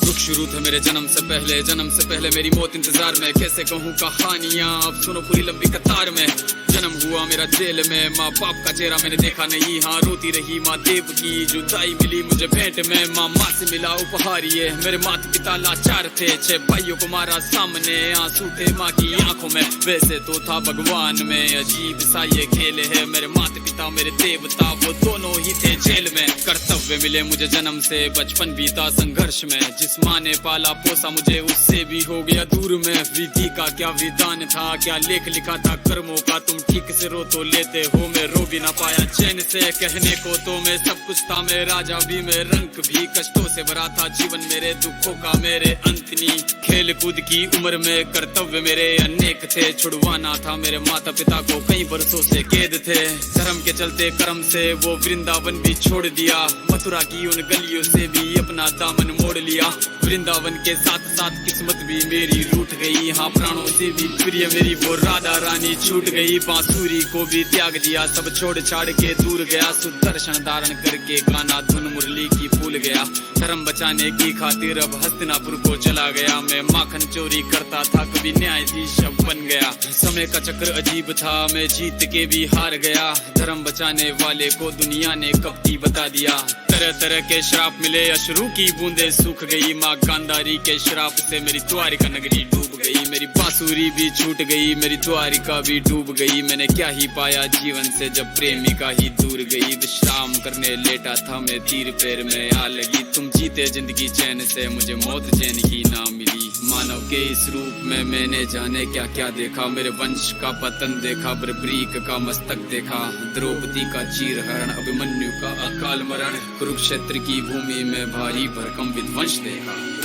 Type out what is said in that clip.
दुख शुरू थे मेरे जन्म से पहले मेरी मौत इंतजार में। कैसे कहूँ कहानियाँ, अब सुनो पूरी लंबी कतार में। जन्म हुआ मेरा जेल में, माँ बाप का चेहरा मैंने देखा नहीं। हाँ रोती रही माँ देव की, जुदाई मिली मुझे भेंट में। माँ से मिला उपहार ये, मेरे माता पिता लाचार थे। 6 भाइयों को मारा सामने, आंसू थे माँ की आंखों में। वैसे तो था भगवान में, अजीब सा ये खेल है। मेरे माता पिता मेरे देवता, वो दोनों ही थे जेल में। कर्तव्य मिले मुझे जन्म से, बचपन बीता संघर्ष में। जिस माँ ने पाला पोसा मुझे, उससे भी हो गया दूर में। विधि का क्या विधान था, क्या लेख लिखा था कर्मों का। तुम ठीक से रो तो लेते हो, मैं रो भी ना पाया चैन से। कहने को तो मैं सब कुछ था, मैं राजा भी, मैं रंक भी। कष्टों से भरा था जीवन मेरे, दुखों का मेरे अंत नहीं। खेल कूद की उम्र में कर्तव्य मेरे अनेक थे। छुड़वाना था मेरे माता पिता को, कई बरसों से कैद थे। धर्म के चलते कर्म से वो वृंदावन भी छोड़ दिया। मथुरा की उन गलियों से भी अपना दामन मोड़ लिया। वृंदावन के साथ साथ किस्मत भी मेरी रूठ गई। हाँ प्राणों से भी प्रिय मेरी वो राधा रानी छूट गई। बांसुरी को भी त्याग दिया, सब छोड़ छाड़ के दूर गया। सुदर्शन धारण करके गाना धुन मुरली की भूल गया। धर्म बचाने की खातिर अब हस्तिनापुर को चला गया। मैं माखन चोरी करता था, कभी न्यायाधीश बन गया। समय का चक्र अजीब था, मैं जीत के भी हार गया। धर्म बचाने वाले को दुनिया ने कपटी बता दिया। तरह तरह के श्राप मिले, अश्रु की बूंदे सूख गई। माँ गांधारी के श्राप से मेरी द्वारिका नगरी डूब गई। मेरी बांसुरी भी छूट गई, मेरी द्वारिका भी डूब गई। मैंने क्या ही पाया जीवन से, जब प्रेमिका ही दूर गई। विश्राम करने लेटा था मैं, तीर पैर में आ लगी। तुम जीते जिंदगी चैन से, मुझे मौत चैन ही ना मिली। मानव के इस रूप में मैंने जाने क्या क्या देखा। मेरे वंश का पतन देखा, बर्बरीक का मस्तक देखा। द्रौपदी का चीरहरण, अभिमन्यु का अकाल मरण। कुरुक्षेत्र की भूमि में भारी भरकम विध्वंस देखा।